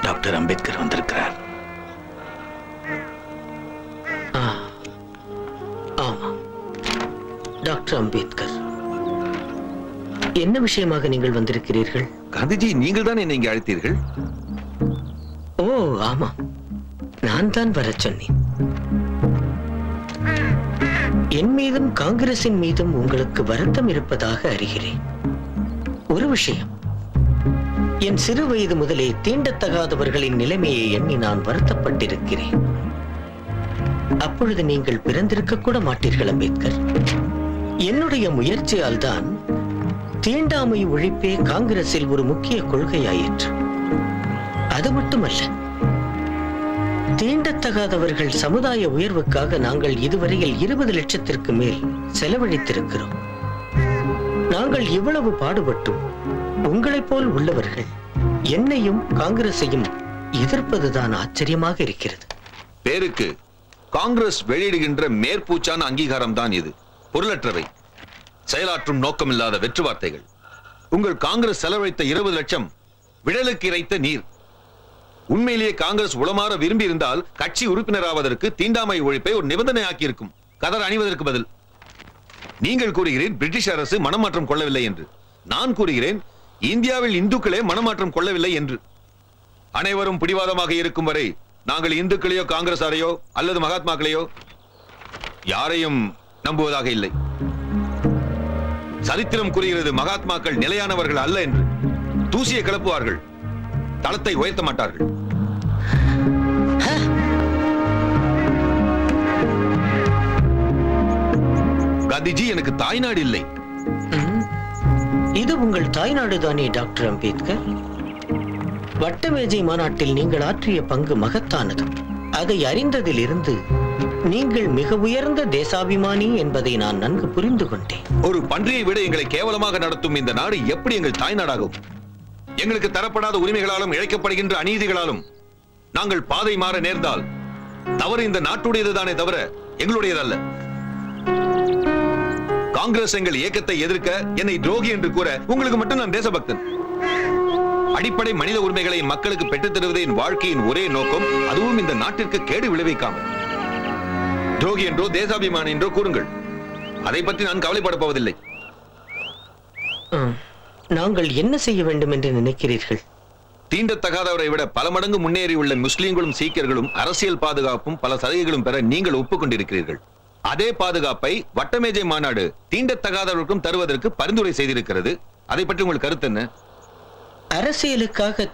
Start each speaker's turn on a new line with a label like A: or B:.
A: Doctor Ambedkar வந்திருக்கிறார்.
B: ஆமா, doctor Ambedkar. என்ன விஷயமாக நீங்கள் வந்திருக்கிறீர்கள்?
C: காந்திஜி, நீங்கள் தான் என்னை இங்கே அழைத்தீர்கள்.
B: ஓ ஆமா, நான் தான் வர சொன்னேன். என் மீதும் காங்கிரசின் மீதும் உங்களுக்கு வருத்தம் இருப்பதாக அறிகிறேன். ஒரு விஷயம், என் சிறு வயது முதலே தீண்டத்தகாதவர்களின் நிலைமையை எண்ணி நான் வருத்தப்பட்டிருக்கிறேன். அப்பொழுது நீங்கள் பிறந்திருக்க கூட மாட்டீர்கள் அம்பேத்கர். என்னுடைய முயற்சியால் தான் தீண்டாமை ஒழிப்பே காங்கிரஸில் ஒரு முக்கிய கொள்கையாயிற்று. அது மட்டுமல்ல, தீண்டத்தகாதவர்கள் சமுதாய உயர்வுக்காக நாங்கள் இதுவரையில் 20 லட்சத்திற்கு மேல் செலவழித்திருக்கிறோம். நாங்கள் இவ்வளவு பாடுபட்டும் உங்களைப் போல் உள்ளவர்கள் என்னையும் காங்கிரஸையும் எதிர்ப்பதுதான் ஆச்சரியமாக இருக்கிறது.
C: பேருக்கு காங்கிரஸ் வெளியிடுகின்ற மேற்பூச்சான அங்கீகாரம் தான் இது. பொருளற்றவை, செயலாற்றும் நோக்கமில்லாத வெற்று வார்த்தைகள். உங்கள் காங்கிரஸ் செலவழித்த 20 லட்சம் விடலுக்கு இறைத்த நீர். உண்மையிலேயே காங்கிரஸ் உளமாற விரும்பி இருந்தால் கட்சி உறுப்பினராவதற்கு தீண்டாமை ஒழிப்பை ஒரு நிபந்தனை ஆக்கியிருக்கும், கதர் அணிவதற்கு பதில். நீங்கள் கூறுகிறேன் பிரிட்டிஷ் அரசு மனமாற்றம் கொள்ளவில்லை என்று. நான் கூறுகிறேன் இந்தியாவில் இந்துக்களே மனமாற்றம் கொள்ளவில்லை என்று. அனைவரும் பிடிவாதமாக இருக்கும் வரை நாங்கள் இந்துக்களையோ காங்கிரசாரையோ அல்லது மகாத்மாக்களையோ யாரையும் நம்புவதாக இல்லை. சரித்திரம் கூறுகிறது மகாத்மாக்கள் நிலையானவர்கள் அல்ல என்று. தூசியை கிளப்புவார்கள், தளத்தை உயர்த்த மாட்டார்கள். காந்திஜி, எனக்கு தாய்நாடு இல்லை.
B: இது உங்கள் தாய்நாடுதானே டாக்டர் அம்பேத்கர்? வட்டமேஜை மாநாட்டில் நீங்கள் ஆற்றிய பங்கு மகத்தானது. அதை அறிந்ததிலிருந்து நீங்கள் மிக உயர்ந்த தேசாபிமானி என்பதை நான் நன்கு புரிந்து கொண்டேன்.
C: ஒரு பன்றியை விட எங்களை கேவலமாக நடத்தும் இந்த நாடு எப்படி எங்கள் தாய்நாடாகும்? எங்களுக்கு தரப்படாத உரிமைகளாலும் இழைக்கப்படுகின்ற அநீதிகளாலும் நாங்கள் பாதை மாற நேர்ந்தால் தவறு இந்த நாட்டுடையதுதானே தவிர எங்களுடையதல்ல. காங்கிரஸ் எங்கள் இயக்கத்தை எதிர்க்க என்னை துரோகி என்று கூற உங்களுக்கு மட்டும் நான் தேசபக்தன். அடிப்படை மனித உரிமைகளை மக்களுக்கு பெற்றுத் தருவதே என் வாழ்க்கையின் ஒரே நோக்கம். அதுவும் இந்த நாட்டிற்கு கேடு விளைவிக்காமல். துரோகி என்றோ தேசாபிமானி என்றோ கூறுங்கள், அதை பற்றி நான் கவலைப்பட போவதில்லை.
B: நாங்கள் என்ன செய்ய வேண்டும் என்று நினைக்கிறீர்கள்?
C: தீண்டத்தகாதவரை விட பல மடங்கு முன்னேறியுள்ள முஸ்லிம்களும் சீக்கியர்களும் அரசியல் பாதுகாப்பும் பல சலுகைகளும் பெற நீங்கள் ஒப்புக்கொண்டிருக்கிறீர்கள். அதே பாதுகாப்பை வட்டமேஜை மாநாடு தீண்டத்தகாதவர்களுக்கும் தருவதற்கு பரிந்துரை செய்திருக்கிறது. அதை பற்றி உங்கள் கருத்து என்ன?
B: அரசியலுக்காக